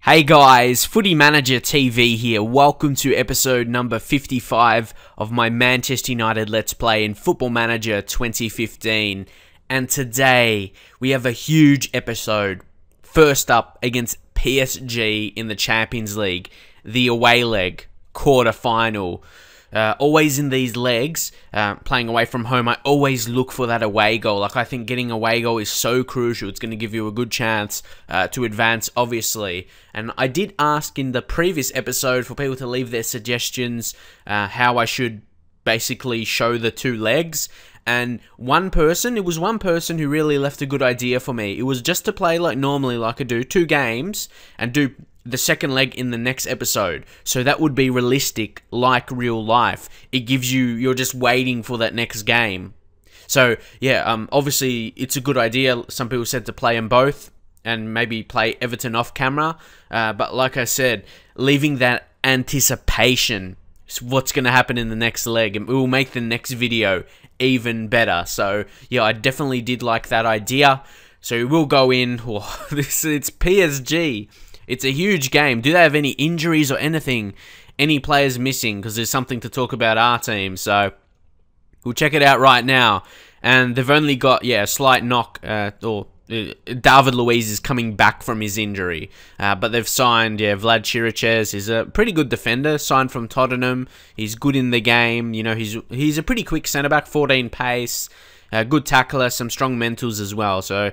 Hey guys, Footy Manager TV here. Welcome to episode number 55 of my Manchester United Let's Play in Football Manager 2015. And today, we have a huge episode. First up, against PSG in the Champions League, the away leg, quarter-final. Always in these legs, playing away from home, I always look for that away goal. I think getting away goal is so crucial. It's going to give you a good chance to advance, obviously. And I did ask in the previous episode for people to leave their suggestions how I should basically show the two legs. And it was one person who really left a good idea for me. It was just to play like normally, like I do, 2 games, and do the second leg in the next episode. So that would be realistic, like real life. It gives you're just waiting for that next game. So yeah, obviously it's a good idea. Some people said to play them both and maybe play Everton off camera. But like I said, leaving that anticipation is what's going to happen in the next leg, and it will make the next video even better. So yeah, I definitely did like that idea. So we'll go in. Oh, it's PSG. It's a huge game. Do they have any injuries or anything? Any players missing? Because there's something to talk about our team. So we'll check it out right now. And they've only got, a slight knock. David Luiz is coming back from his injury. But they've signed, Vlad Chiriches. He's a pretty good defender. Signed from Tottenham. He's good in the game. You know, he's a pretty quick centre-back. 14 pace. Good tackler. Some strong mentals as well. So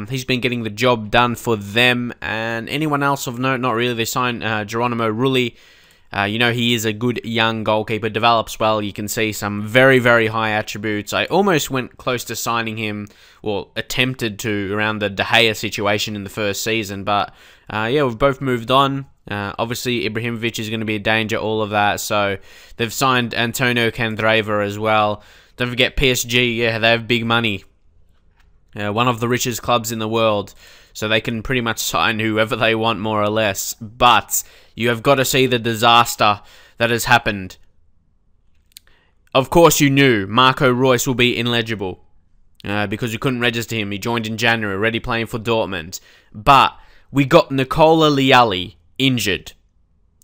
he's been getting the job done for them. And anyone else of note? Not really. They signed Geronimo Rulli. He is a good young goalkeeper. Develops well. You can see some very, very high attributes. I almost went close to signing him, well, attempted to, around the De Gea situation in the first season. But, we've both moved on. Obviously, Ibrahimovic is going to be a danger, all of that. So, they've signed Antonio Candreva as well. Don't forget PSG, they have big money. One of the richest clubs in the world, so they can pretty much sign whoever they want, more or less. But you have got to see the disaster that has happened. Of course you knew Marco Reus will be ineligible because you couldn't register him. He joined in January, already playing for Dortmund. But we got Nicola Liali injured.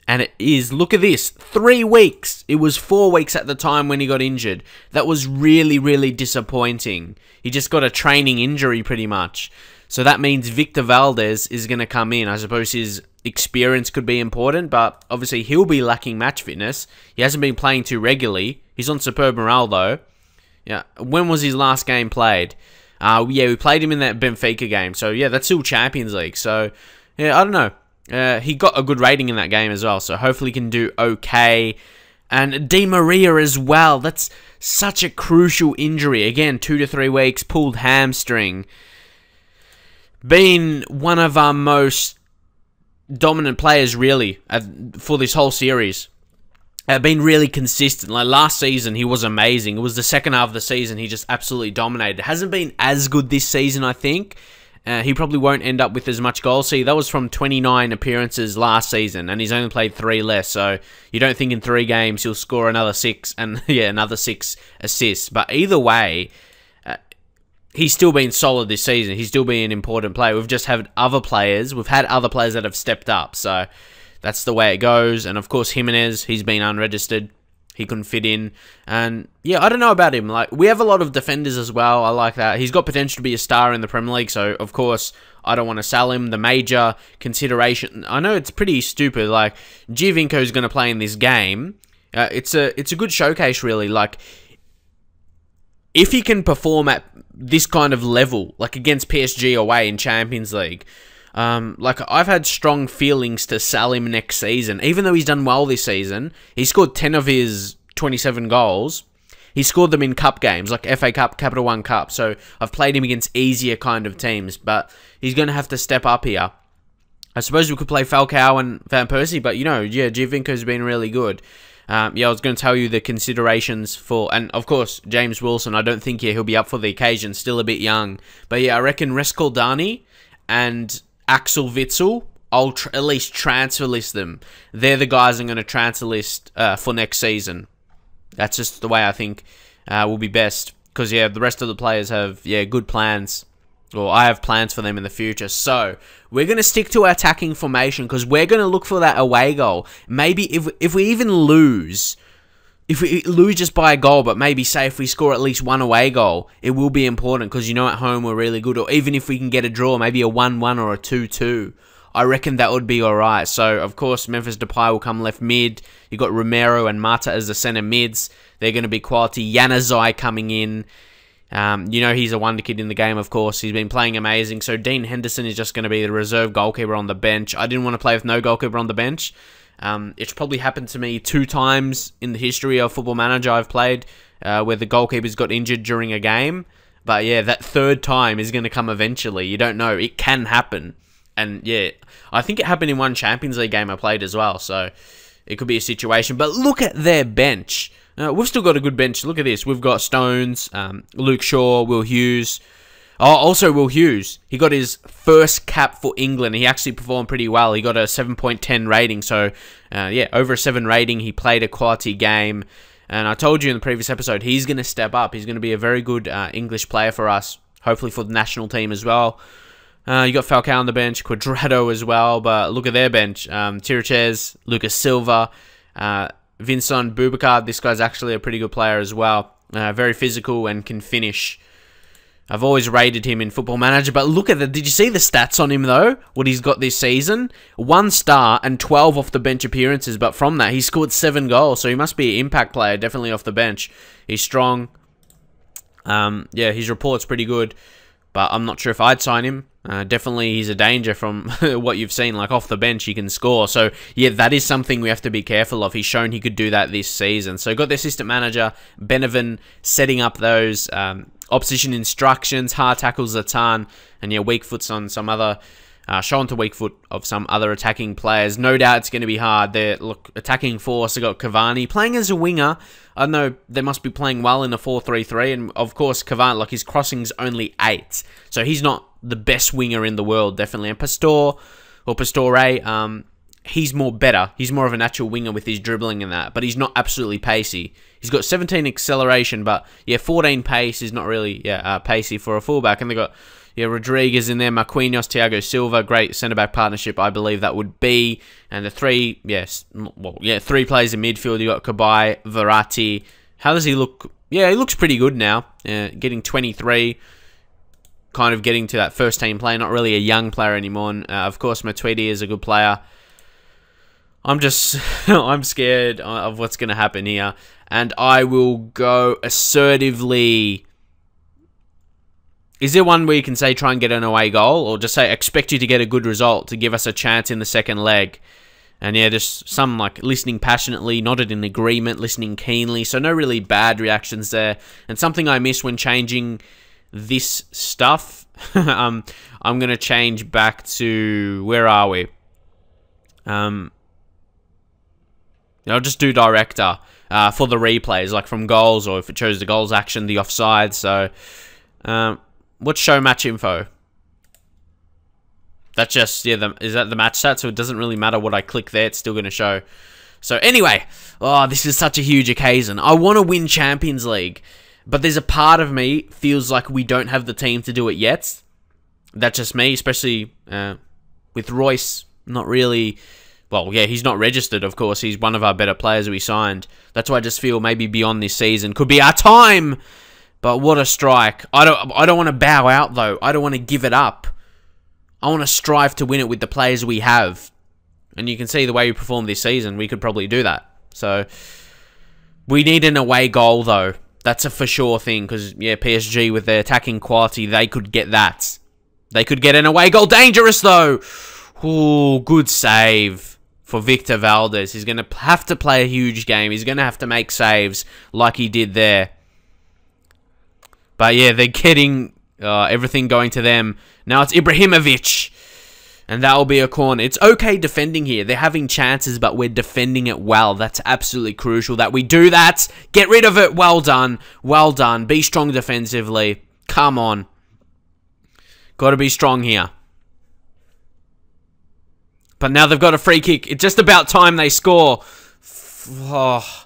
And it is, look at this, 3 weeks. It was 4 weeks at the time when he got injured. That was really, really disappointing. He just got a training injury pretty much. So that means Victor Valdez is going to come in. I suppose his experience could be important, but obviously he'll be lacking match fitness. He hasn't been playing too regularly. He's on superb morale though. Yeah, when was his last game played? We played him in that Benfica game. So yeah, that's still Champions League. So yeah, I don't know. He got a good rating in that game as well, so hopefully he can do okay. And Di Maria as well. That's such a crucial injury. Again, 2 to 3 weeks, pulled hamstring. Been one of our most dominant players, really, for this whole series. Been really consistent. Like last season, he was amazing. It was the second half of the season, he just absolutely dominated. Hasn't been as good this season, I think. He probably won't end up with as much goals. See, that was from 29 appearances last season, and he's only played 3 less. So you don't think in 3 games he'll score another 6 and another 6 assists. But either way, he's still been solid this season. He's still been an important player. We've just had other players. We've had other players that have stepped up. So that's the way it goes. And of course, Jimenez, he's been unregistered. He couldn't fit in. And yeah, I don't know about him. Like, we have a lot of defenders as well. I like that. He's got potential to be a star in the Premier League. So, of course, I don't want to sell him. The major consideration, I know it's pretty stupid. Like, Giovinco is going to play in this game. It's a good showcase, really. Like, if he can perform at this kind of level, like against PSG away in Champions League, like I've had strong feelings to sell him next season. Even though he's done well this season, he scored 10 of his 27 goals. He scored them in cup games, like FA Cup, Capital One Cup. So I've played him against easier kind of teams, but he's going to have to step up here. I suppose we could play Falcao and Van Persie, but Giovinco's been really good. I was going to tell you the considerations for, and of course, James Wilson. I don't think he'll be up for the occasion, still a bit young. But yeah, I reckon Rescaldani and Axel Witsel, I'll at least transfer list them. They're the guys I'm going to transfer list for next season. That's just the way I think will be best. Because, the rest of the players have, good plans. Or I have plans for them in the future. So we're going to stick to our attacking formation because we're going to look for that away goal. Maybe if we even lose, if we lose just by a goal, but maybe say if we score at least one away goal, it will be important because, you know, at home we're really good. Or even if we can get a draw, maybe a 1-1 or a 2-2. I reckon that would be alright. So, of course, Memphis Depay will come left mid. You've got Romero and Mata as the centre mids. They're going to be quality. Januzaj coming in. You know, he's a wonder kid in the game, of course. He's been playing amazing. So Dean Henderson is just going to be the reserve goalkeeper on the bench. I didn't want to play with no goalkeeper on the bench. It's probably happened to me 2 times in the history of Football Manager I've played, where the goalkeepers got injured during a game. But yeah, that 3rd time is going to come eventually. You don't know. It can happen. And yeah, I think it happened in one Champions League game I played as well. So it could be a situation. But look at their bench. We've still got a good bench. Look at this. We've got Stones, Luke Shaw, Will Hughes. Oh, also Will Hughes. He got his first cap for England. He actually performed pretty well. He got a 7.10 rating. So, yeah, over a 7 rating. He played a quality game. And I told you in the previous episode, he's going to step up. He's going to be a very good English player for us. Hopefully for the national team as well. You got Falcao on the bench. Cuadrado as well. But look at their bench. Tirichez, Lucas Silva, Vincent Boubacar. This guy's actually a pretty good player as well. Very physical and can finish. I've always rated him in Football Manager, but look at the... Did you see the stats on him, though? What he's got this season? 1 star and 12 off the bench appearances, but from that, he scored 7 goals, so he must be an impact player, definitely off the bench. He's strong. Yeah, his report's pretty good, but I'm not sure if I'd sign him. Definitely he's a danger from what you've seen. Like, off the bench, he can score. So, yeah, that is something we have to be careful of. He's shown he could do that this season. So, got the assistant manager, Beneven, setting up those... opposition instructions, hard tackles a ton, and yeah, weak foots on some other, showing to weak foot of some other attacking players. No doubt it's going to be hard. Look, attacking force, they got Cavani playing as a winger. I know they must be playing well in a 4-3-3, and of course Cavani, like his crossing's only 8, so he's not the best winger in the world, definitely. And Pastore, he's more better. He's more of a natural winger with his dribbling and that, but he's not absolutely pacey. He's got 17 acceleration, but yeah, 14 pace is not really pacey for a fullback. And they got Rodriguez in there, Marquinhos, Thiago Silva, great centre back partnership, I believe that would be. And the 3 players in midfield. You got Cabaye, Verratti. How does he look? Yeah, he looks pretty good now. Getting 23. Kind of getting to that first team play, not really a young player anymore. And, of course, Matuidi is a good player. I'm scared of what's going to happen here. And I will go assertively. Is there one where you can say try and get an away goal? Or just say expect you to get a good result to give us a chance in the second leg? And yeah, just some like listening passionately, nodded in agreement, listening keenly. So no really bad reactions there. And something I missed when changing this stuff. I'm going to change back to... Where are we? I'll just do director for the replays, like from goals, or if it shows the goals action, the offside. So, what's show match info? That's just, yeah, is that the match stat? So it doesn't really matter what I click there, it's still going to show. So anyway, this is such a huge occasion. I want to win Champions League, but there's a part of me feels like we don't have the team to do it yet. That's just me, especially with Royce not really... Well, yeah, he's not registered, of course. He's one of our better players we signed. That's why I just feel maybe beyond this season could be our time. But what a strike. I don't want to bow out, though. I don't want to give it up. I want to strive to win it with the players we have. And you can see the way we performed this season, we could probably do that. So, we need an away goal, though. That's a for sure thing. Because, yeah, PSG, with their attacking quality, they could get that. They could get an away goal. Dangerous, though. Ooh, good save for Victor Valdez. He's going to have to play a huge game. He's going to have to make saves like he did there. But yeah, they're getting everything going to them. Now it's Ibrahimovic. And that will be a corner. It's okay defending here. They're having chances, but we're defending it well. That's absolutely crucial that we do that. Get rid of it. Well done. Well done. Be strong defensively. Come on. Got to be strong here. But now they've got a free kick. It's just about time they score. Oh.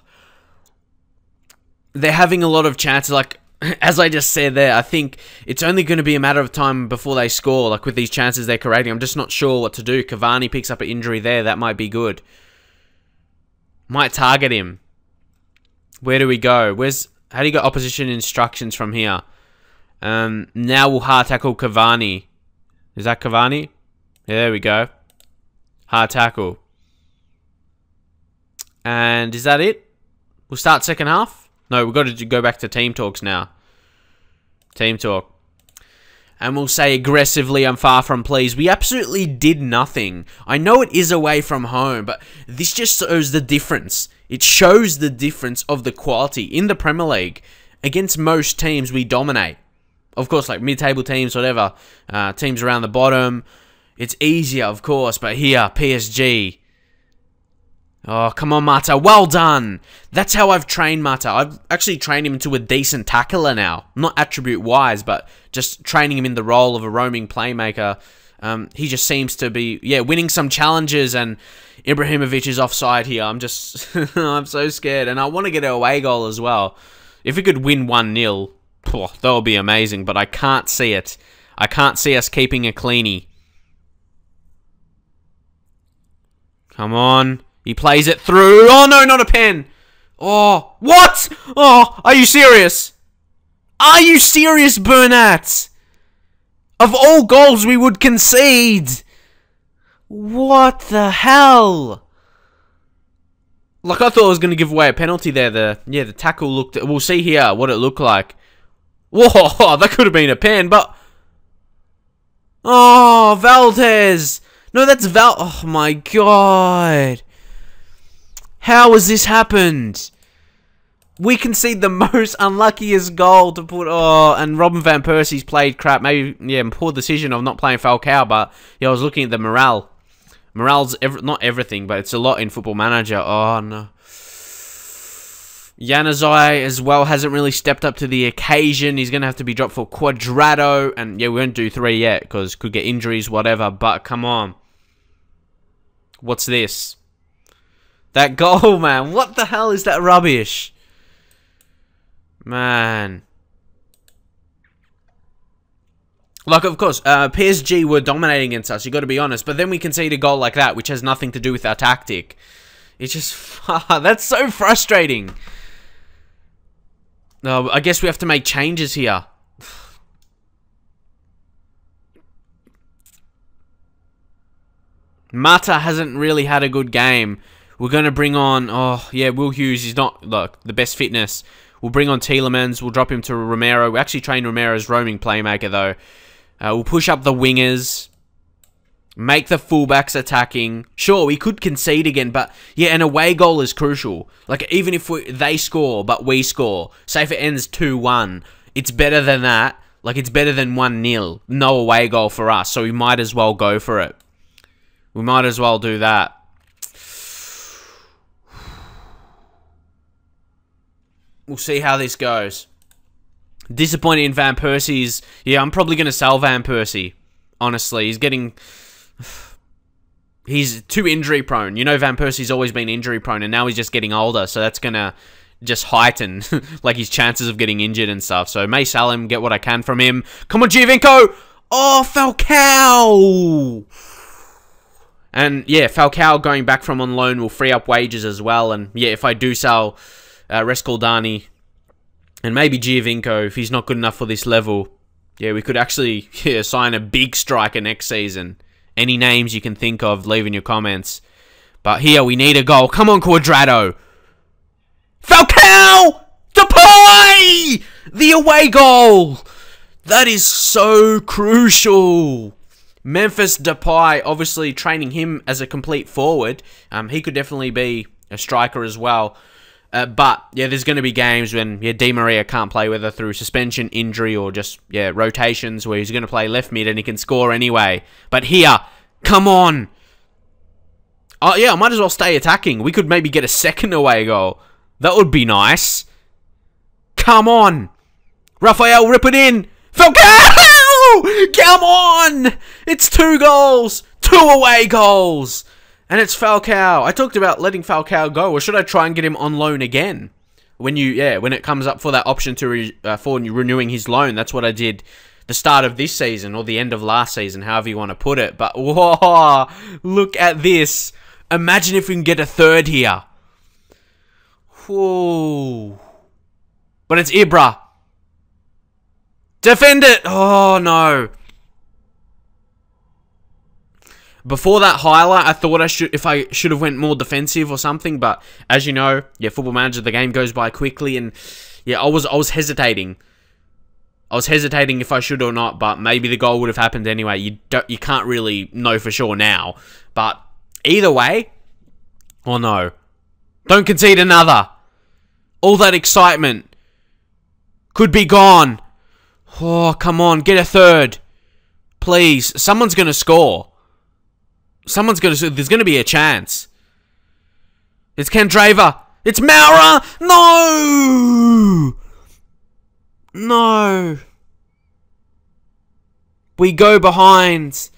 They're having a lot of chances. Like, as I just said there, I think it's only going to be a matter of time before they score. Like with these chances they're creating, I'm just not sure what to do. Cavani picks up an injury there. That might be good. Might target him. Where do we go? How do you get opposition instructions from here? Now we'll hard tackle Cavani. Is that Cavani? Yeah, there we go. Hard tackle. And is that it? We'll start second half? No, we've got to go back to team talks now. Team talk. And we'll say aggressively, I'm far from pleased. We absolutely did nothing. I know it is away from home, but this just shows the difference. It shows the difference of the quality in the Premier League. Against most teams, we dominate. Of course, like mid-table teams, whatever. Teams around the bottom. It's easier, of course, but here, PSG. Oh, come on, Mata. Well done. That's how I've trained Mata. I've actually trained him into a decent tackler now. Not attribute-wise, but just training him in the role of a roaming playmaker. He just seems to be, winning some challenges, and Ibrahimovic is offside here. I'm just, I'm so scared, and I want to get an away goal as well. If we could win 1-0, that would be amazing, but I can't see it. I can't see us keeping a cleanie. Come on. He plays it through. Oh, no, not a pen. Oh, what? Oh, are you serious? Are you serious, Bernat? Of all goals we would concede. What the hell? Like, I thought I was going to give away a penalty there. The tackle looked... We'll see here what it looked like. Whoa, that could have been a pen, but... Oh, Valdez. No, that's Oh, my God. How has this happened? We concede the most unluckiest goal to put... Oh, and Robin Van Persie's played crap. Maybe, poor decision of not playing Falcao, but I was looking at the morale. Morale's not everything, but it's a lot in Football Manager. Oh, no. Januzaj as well hasn't really stepped up to the occasion. He's going to have to be dropped for Cuadrado. And, we won't do 3 yet, because could get injuries, whatever. But, come on. What's this? That goal, man. What the hell is that rubbish? Man. Like, of course, PSG were dominating against us, you got to be honest. But then we concede a goal like that, which has nothing to do with our tactic. It's just... that's so frustrating. No, I guess we have to make changes here. Mata hasn't really had a good game. We're going to bring on... Oh, yeah, Will Hughes is not, look, the best fitness. We'll bring on Tielemans. We'll drop him to Romero. We actually train Romero as roaming playmaker, though. We'll push up the wingers. Make the fullbacks attacking. Sure, we could concede again, but... Yeah, an away goal is crucial. Like, even if they score, but we score. Say if it ends 2-1. It's better than that. Like, it's better than 1-0. No away goal for us, so we might as well go for it. We might as well do that. We'll see how this goes. Disappointed in Van Persie's... Yeah, I'm probably going to sell Van Persie. Honestly, he's getting... He's too injury prone. You know Van Persie's always been injury prone, and now he's just getting older, so that's going to just heighten like his chances of getting injured and stuff. So may sell him, get what I can from him. Come on, Giovinco! Oh, Falcao! And, yeah, Falcao going back from on loan will free up wages as well. And, yeah, if I do sell Rescaldani and maybe Giovinco, if he's not good enough for this level, yeah, we could actually sign a big striker next season. Any names you can think of, leave in your comments. But here, we need a goal. Come on, Cuadrado. Falcao! Depay! The away goal! That is so crucial. Memphis Depay, obviously training him as a complete forward. He could definitely be a striker as well. But, yeah, there's going to be games when, Di Maria can't play, whether through suspension, injury, or just, rotations, where he's going to play left mid and he can score anyway. But here, come on. Oh, yeah, I might as well stay attacking. We could maybe get a second away goal. That would be nice. Come on. Raphael, rip it in. Falcao! Come on! It's 2 goals. 2 away goals. And it's Falcao. I talked about letting Falcao go. Or should I try and get him on loan again? when it comes up for that option to for renewing his loan. That's what I did the start of this season or the end of last season, however you want to put it. But whoa, look at this. Imagine if we can get a third here. Whoa. But it's Ibra. Defend it. Oh, no. Before that highlight, I thought I should have went more defensive or something, but as you know, Football Manager, the game goes by quickly, and I was hesitating. I was hesitating if I should or not, but maybe the goal would have happened anyway. You can't really know for sure now, but either way, oh no, don't concede another. All that excitement could be gone. Oh, come on, get a third, please. Someone's gonna score. There's going to be a chance. It's Candrava. It's Maura. No. No. We go behind.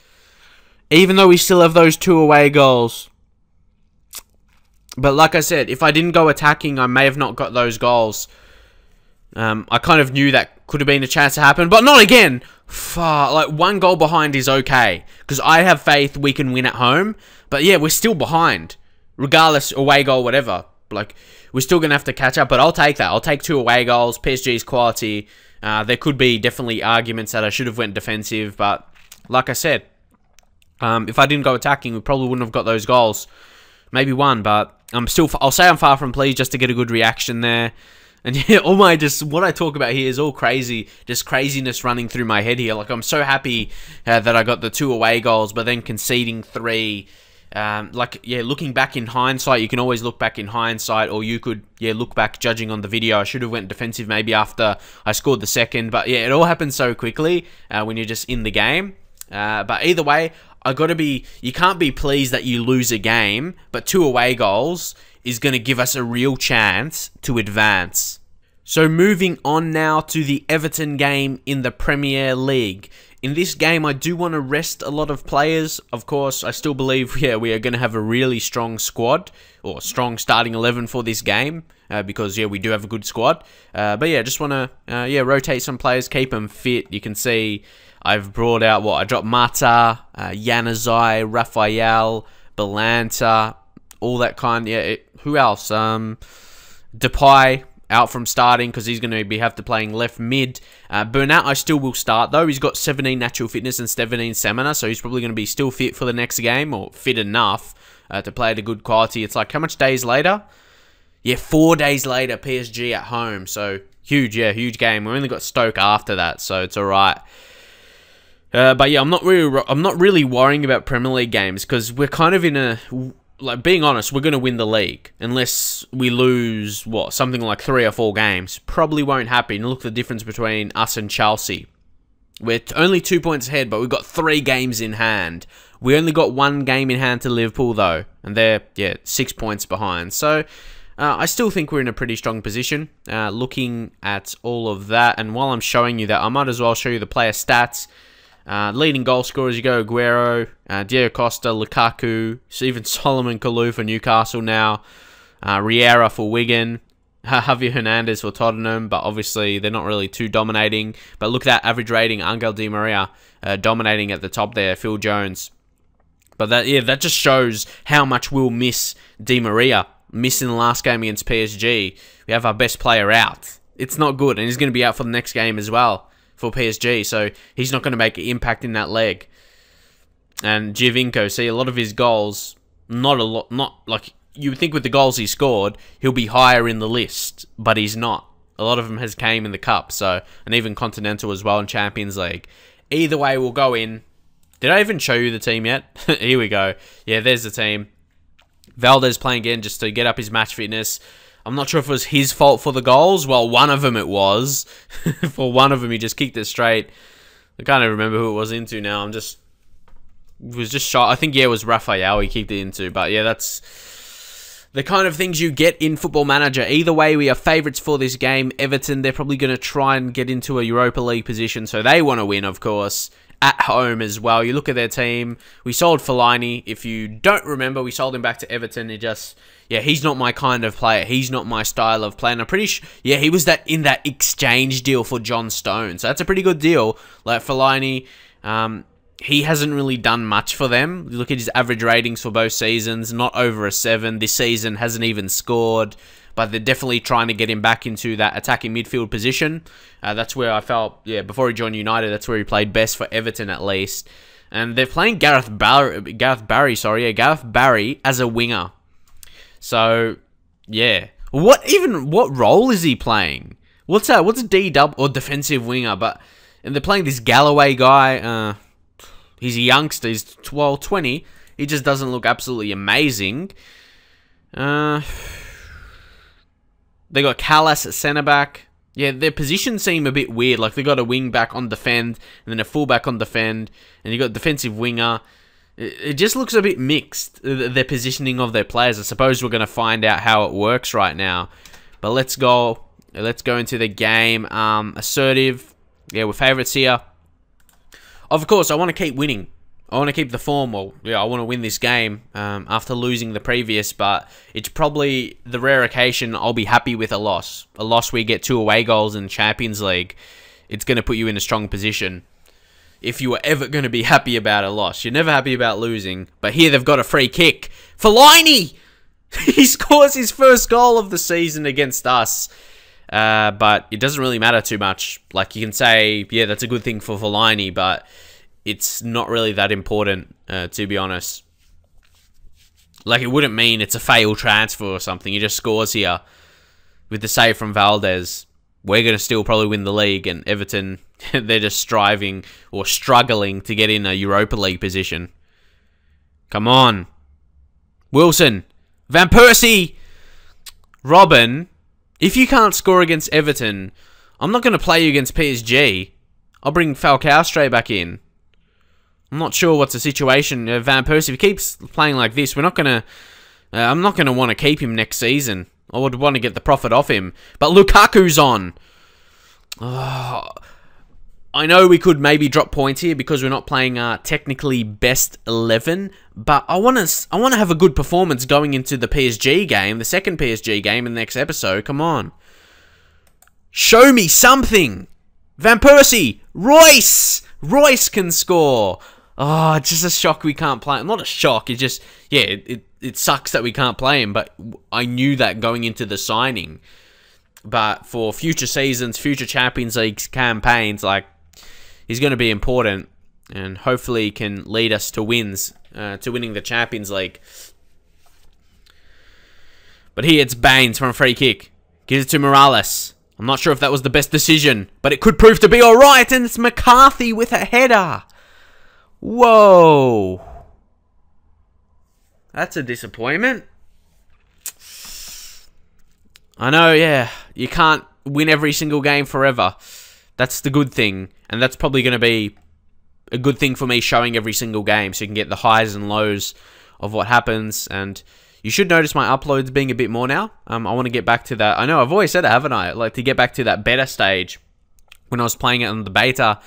Even though we still have those 2 away goals. But like I said, if I didn't go attacking, I may have not got those goals. I kind of knew that could have been a chance to happen, but not again. Like 1 goal behind is okay, because I have faith we can win at home. But yeah, we're still behind, regardless, away goal, whatever. Like, we're still gonna have to catch up. But I'll take that. I'll take 2 away goals. PSG's quality. There could be definitely arguments that I should have went defensive, but like I said, if I didn't go attacking, we probably wouldn't have got those goals. Maybe 1, but I'll say I'm far from pleased just to get a good reaction there. And yeah, what I talk about here is all crazy, just craziness running through my head here. Like, I'm so happy that I got the 2 away goals, but then conceding 3. Looking back in hindsight, you can always look back in hindsight, or you could, look back judging on the video. I should have went defensive maybe after I scored the second, but yeah, it all happens so quickly when you're just in the game. But either way, you can't be pleased that you lose a game, but 2 away goals is going to give us a real chance to advance. So moving on now to the Everton game in the Premier League. In this game, I do want to rest a lot of players. Of course, I still believe we are going to have a really strong squad, or strong starting 11 for this game, because we do have a good squad. But yeah, just want to rotate some players, keep them fit. You can see I've brought out I dropped Mata, Januzaj, Raphael, Belanta, all that kind. Who else? Depay out from starting because he's going to have to playing left mid. Bernat I still will start though. He's got 17 natural fitness and 17 stamina, so he's probably going to be still fit for the next game, or fit enough to play at a good quality. It's like, how much days later? Yeah, 4 days later, PSG at home. So huge, huge game. We only got Stoke after that, so it's all right. But yeah, I'm not really worrying about Premier League games because we're kind of in a, like, being honest, we're going to win the league unless we lose something like 3 or 4 games. Probably won't happen. Look at the difference between us and Chelsea. We're only 2 points ahead, but we've got 3 games in hand. We only got 1 game in hand to Liverpool though, and they're 6 points behind. So I still think we're in a pretty strong position. Looking at all of that, and while I'm showing you that, I might as well show you the player stats. Leading goal scorers, you go Aguero, Diego Costa, Lukaku, even Solomon Kalou for Newcastle now, Riera for Wigan, Javier Hernandez for Tottenham, but obviously they're not really too dominating. But look at that average rating, Angel Di Maria dominating at the top there, Phil Jones. But that just shows how much we'll miss Di Maria. Missing the last game against PSG, we have our best player out. It's not good, and he's going to be out for the next game as well for PSG, so he's not going to make an impact in that leg. And Giovinco, see, a lot of his goals, not like you would think with the goals he scored, he'll be higher in the list, but he's not. A lot of them has came in the cup, so, and even Continental as well in Champions League. Either way, we'll go in. Did I even show you the team yet? Here we go. Yeah, there's the team. Valdez playing again just to get up his match fitness. I'm not sure if it was his fault for the goals. Well, one of them it was. For one of them, he just kicked it straight. I can't even remember who it was into now. It was just shot. I think, it was Raphael he kicked it into. But yeah, that's the kind of things you get in Football Manager. Either way, we are favourites for this game. Everton, they're probably going to try and get into a Europa League position, so they want to win, of course. at home as well. You look at their team. We sold Fellaini. If you don't remember, we sold him back to Everton. Yeah, he's not my kind of player. He's not my style of play. And I'm pretty sure, yeah, he was in that exchange deal for John Stone. So that's a pretty good deal. Like Fellaini, he hasn't really done much for them. You look at his average ratings for both seasons, not over a 7. This season hasn't even scored. But they're definitely trying to get him back into that attacking midfield position. That's where I felt, yeah, before he joined United, that's where he played best for Everton at least. And they're playing Gareth Barry as a winger. So, yeah. What role is he playing? What's that? What's D-dub or defensive winger? And they're playing this Galloway guy. He's a youngster. He's 20. He just doesn't look absolutely amazing. They got Callas at centre-back. Yeah, their positions seem a bit weird. Like, they got a wing-back on defend, and then a full-back on defend, and you got defensive winger. It just looks a bit mixed, their positioning of their players. I suppose we're going to find out how it works right now. But let's go. Let's go into the game. Assertive. Yeah, we're favourites here. Of course, I want to keep winning. I want to keep the form. Well, yeah, I want to win this game after losing the previous, but it's probably the rare occasion I'll be happy with a loss. A loss where you get 2 away goals in Champions League. It's going to put you in a strong position. If you were ever going to be happy about a loss. You're never happy about losing. But here they've got a free kick. Fellaini! He scores his first goal of the season against us. But it doesn't really matter too much. Like, you can say, yeah, that's a good thing for Fellaini, but it's not really that important, to be honest. Like, it wouldn't mean it's a failed transfer or something. He just scores here with the save from Valdez. We're going to still probably win the league, and Everton, they're just striving or struggling to get in a Europa League position. Come on. Wilson. Van Persie. Robin. If you can't score against Everton, I'm not going to play you against PSG. I'll bring Falcao straight back in. I'm not sure what's the situation. Van Persie, if he keeps playing like this, I'm not going to want to keep him next season. I would want to get the profit off him. But Lukaku's on. Oh, I know we could maybe drop points here because we're not playing technically best 11, but I want to have a good performance going into the PSG game, the second PSG game in the next episode. Come on. Show me something. Van Persie. Royce. Royce can score. Oh, it's just a shock we can't play him. Not a shock. It's just, yeah, it sucks that we can't play him, but I knew that going into the signing. But for future seasons, future Champions League campaigns, like, he's going to be important and hopefully can lead us to wins, to winning the Champions League. But here it's Baines from a free kick. Gives it to Morales. I'm not sure if that was the best decision, but it could prove to be alright, and it's McCarthy with a header. Whoa. That's a disappointment. I know, yeah, you can't win every single game forever. That's the good thing, and that's probably going to be a good thing for me showing every single game, so you can get the highs and lows of what happens, and you should notice my uploads being a bit more now. I want to get back to that. I know, I've always said it, haven't I? Like, to get back to that better stage when I was playing it on the beta.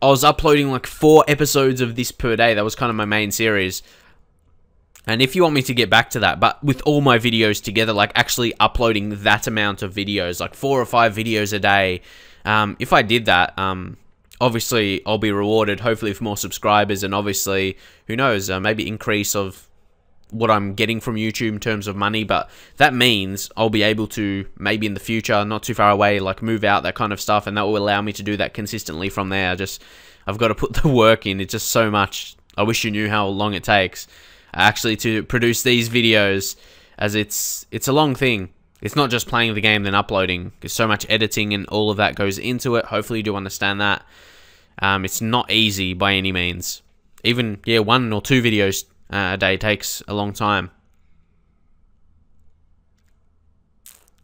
I was uploading like 4 episodes of this per day. That was kind of my main series. And if you want me to get back to that, but with all my videos together, like actually uploading that amount of videos, like 4 or 5 videos a day, if I did that, obviously I'll be rewarded, hopefully with more subscribers, and obviously, who knows, maybe increase of what I'm getting from YouTube in terms of money, but that means I'll be able to, maybe in the future, not too far away, like move out, that kind of stuff, and that will allow me to do that consistently from there. I've got to put the work in. It's just so much. I wish you knew how long it takes actually to produce these videos, as it's a long thing. It's not just playing the game then uploading. There's so much editing and all of that goes into it. Hopefully you do understand that. It's not easy by any means. Even, yeah, 1 or 2 videos a day takes a long time.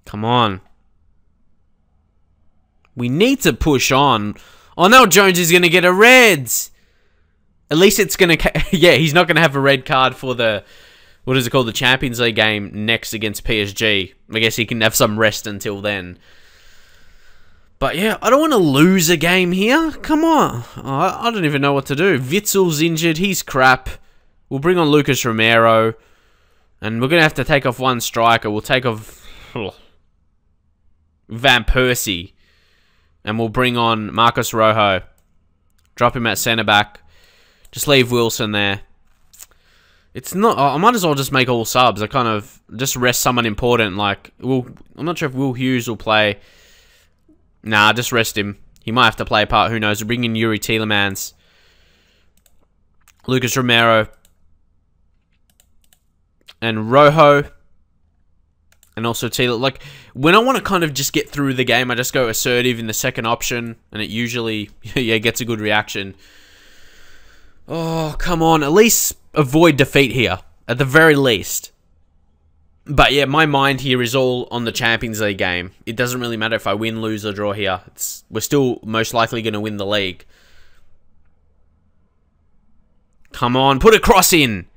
Come on. We need to push on. Oh no, Jones is going to get a red. At least it's going to... Yeah, he's not going to have a red card for the... What is it called? The Champions League game next against PSG. I guess he can have some rest until then. But yeah, I don't want to lose a game here. Come on. I don't even know what to do. Witzel's injured. He's crap. We'll bring on Lucas Romero. And we're going to have to take off one striker. We'll take off Van Persie. And we'll bring on Marcos Rojo. Drop him at centre back. Just leave Wilson there. It's not... I might as well just make all subs. I kind of just rest someone important. Like, I'm not sure if Will Hughes will play. Nah, just rest him. He might have to play a part. Who knows? We'll bring in Yuri Tielemans. Lucas Romero. And Rojo. And also Tielemans. Like, when I want to kind of just get through the game, I just go assertive in the second option. And it usually, yeah, gets a good reaction. Oh, come on. At least avoid defeat here. At the very least. But yeah, my mind here is all on the Champions League game. It doesn't really matter if I win, lose, or draw here. We're still most likely going to win the league. Come on, put a cross in.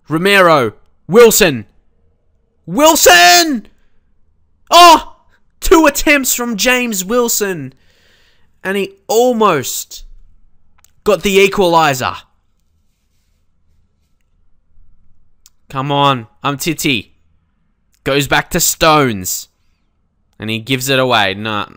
Romero. Wilson. Wilson! Oh! 2 attempts from James Wilson. And he almost got the equaliser. Come on. Titi. Goes back to Stones. And he gives it away. Nah.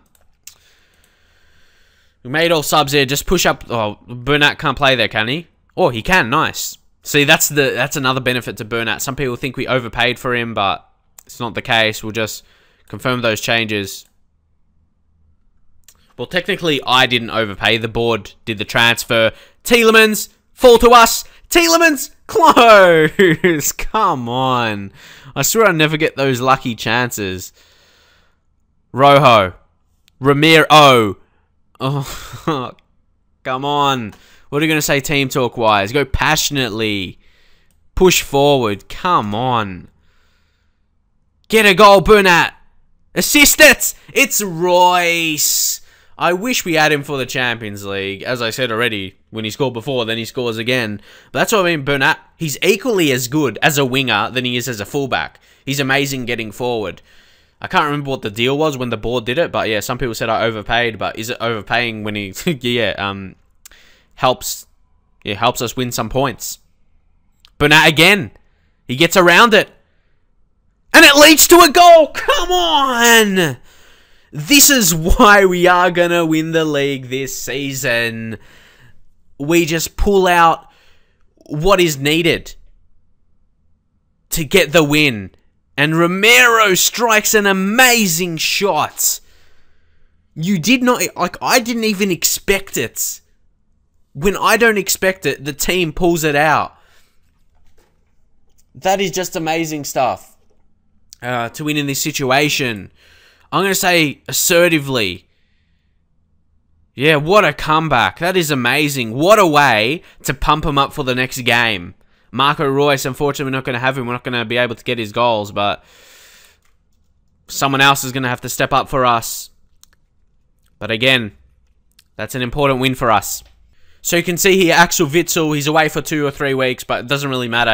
We made all subs here. Just push up. Oh, Bernat can't play there, can he? Oh, he can. Nice. See, that's another benefit to Bernat. Some people think we overpaid for him, but it's not the case. We'll just confirm those changes. Well, technically, I didn't overpay. The board did the transfer. Tielemans, fall to us. Tielemans, close. Come on. I swear I never get those lucky chances. Rojo. Ramiro. Oh, come on. What are you going to say team talk-wise? Go passionately. Push forward. Come on. Get a goal, Bernat. Assist it. It's Royce. I wish we had him for the Champions League. As I said already, when he scored before, then he scores again. But that's what I mean, Bernat. He's equally as good as a winger than he is as a fullback. He's amazing getting forward. I can't remember what the deal was when the board did it, but yeah, some people said I overpaid. But is it overpaying when he, helps us win some points? Bernat again. He gets around it. And it leads to a goal. Come on. This is why we are going to win the league this season. We just pull out what is needed to get the win. And Romero strikes an amazing shot. You did not... Like, I didn't even expect it. When I don't expect it, the team pulls it out. That is just amazing stuff. To win in this situation. I'm going to say assertively. Yeah, what a comeback. That is amazing. What a way to pump him up for the next game. Marco Reus, unfortunately, we're not going to have him. We're not going to be able to get his goals, but someone else is going to have to step up for us. But again, that's an important win for us. So you can see here, Axel Witsel, he's away for 2 or 3 weeks, but it doesn't really matter.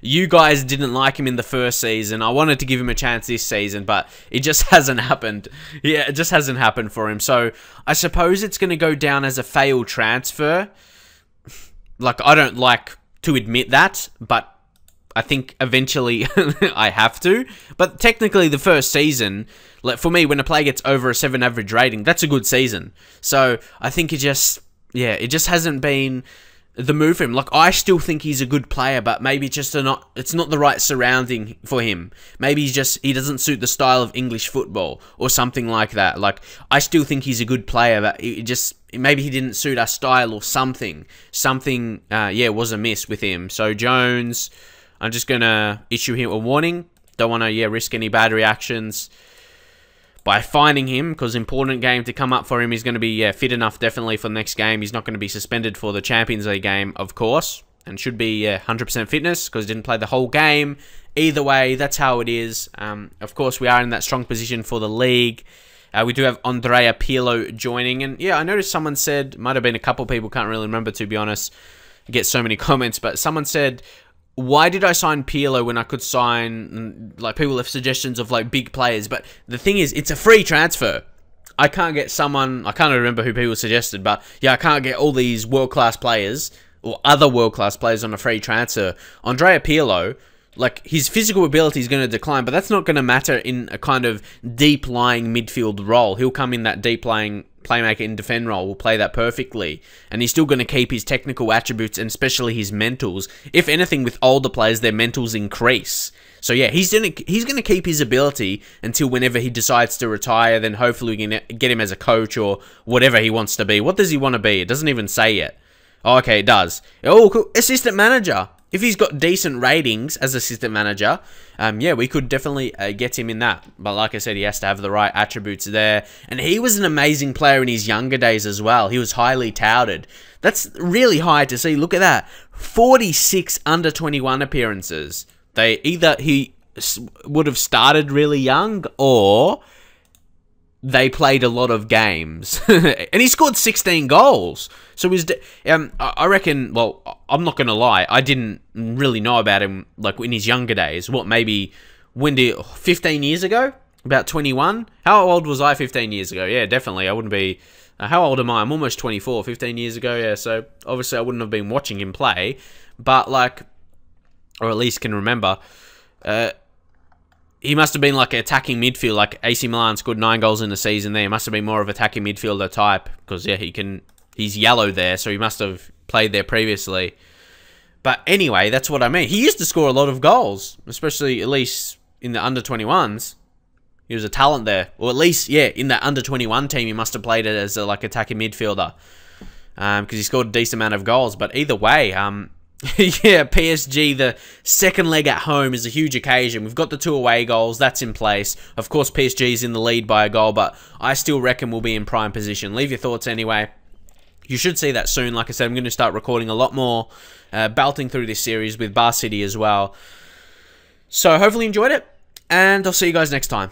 You guys didn't like him in the first season. I wanted to give him a chance this season, but it just hasn't happened. Yeah, it just hasn't happened for him. So I suppose it's going to go down as a failed transfer. Like, I don't like to admit that, but I think eventually I have to. But technically, the first season, like for me, when a player gets over a 7 average rating, that's a good season. So I think it just hasn't been the move for him. Like, I still think he's a good player, but maybe it's not the right surrounding for him. Maybe he doesn't suit the style of English football or something like that. Like, I still think he's a good player, but maybe he didn't suit our style or something. Something, was amiss with him. So Jones, I'm just gonna issue him a warning. Don't want to, risk any bad reactions by finding him, because important game to come up for him. He's going to be fit enough definitely for the next game. He's not going to be suspended for the Champions League game, of course, and should be 100% fitness because he didn't play the whole game. Either way, that's how it is. Of course, we are in that strong position for the league. We do have Andrea Pirlo joining, and yeah, I noticed someone said, might have been a couple people, can't really remember to be honest. I get so many comments, but someone said, why did I sign Pirlo when I could sign, like, people have suggestions of, like, big players, but the thing is, it's a free transfer. I can't get someone, I can't remember who people suggested, but yeah, I can't get all these world-class players, or other world-class players on a free transfer. Andrea Pirlo, like, his physical ability is going to decline, but that's not going to matter in a kind of deep-lying midfield role. He'll come in that deep-lying playmaker and defend role, will play that perfectly, and he's still going to keep his technical attributes and especially his mentals. If anything, with older players, their mentals increase. So yeah, he's gonna keep his ability until whenever he decides to retire. Then hopefully we can get him as a coach or whatever he wants to be. What does he want to be? It doesn't even say yet. Oh, okay, it does. Oh, cool. Assistant manager. If he's got decent ratings as assistant manager, yeah, we could definitely get him in that. But like I said, he has to have the right attributes there. And he was an amazing player in his younger days as well. He was highly touted. That's really high to see. Look at that. 46 under 21 appearances. He would have started really young, or they played a lot of games. And he scored 16 goals. So I reckon, well, I'm not going to lie, I didn't really know about him, like, in his younger days. What, maybe, 15 years ago? About 21? How old was I 15 years ago? Yeah, definitely, I wouldn't be... how old am I? I'm almost 24, 15 years ago, yeah, so obviously I wouldn't have been watching him play, but, like, or at least can remember, he must have been like an attacking midfield, like AC Milan scored 9 goals in the season there. He must have been more of attacking midfielder type, because yeah, he's yellow there, so he must have played there previously. But anyway, that's what I mean. He used to score a lot of goals, especially at least in the under-21s. He was a talent there, or at least yeah, in that under-21 team, he must have played it as a like attacking midfielder, because he scored a decent amount of goals. But either way, yeah, PSG, the second leg at home is a huge occasion. We've got the 2 away goals. That's in place. Of course, PSG is in the lead by a goal, but I still reckon we'll be in prime position. Leave your thoughts anyway. You should see that soon. Like I said, I'm going to start recording a lot more, belting through this series with Bar City as well. So hopefully you enjoyed it, and I'll see you guys next time.